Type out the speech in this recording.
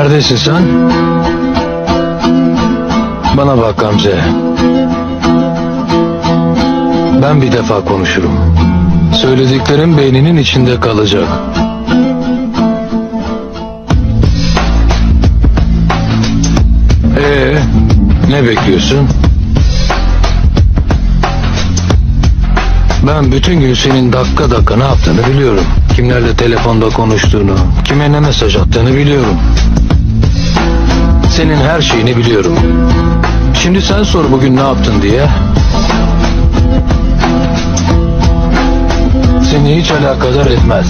Neredesin sen? Bana bak Gamze. Ben bir defa konuşurum. Söylediklerim beyninin içinde kalacak. Ne bekliyorsun? Ben bütün gün senin dakika dakika ne yaptığını biliyorum. Kimlerle telefonda konuştuğunu, kime ne mesaj attığını biliyorum. Senin her şeyini biliyorum. Şimdi sen sor bugün ne yaptın diye. Seni hiç alakadar etmez.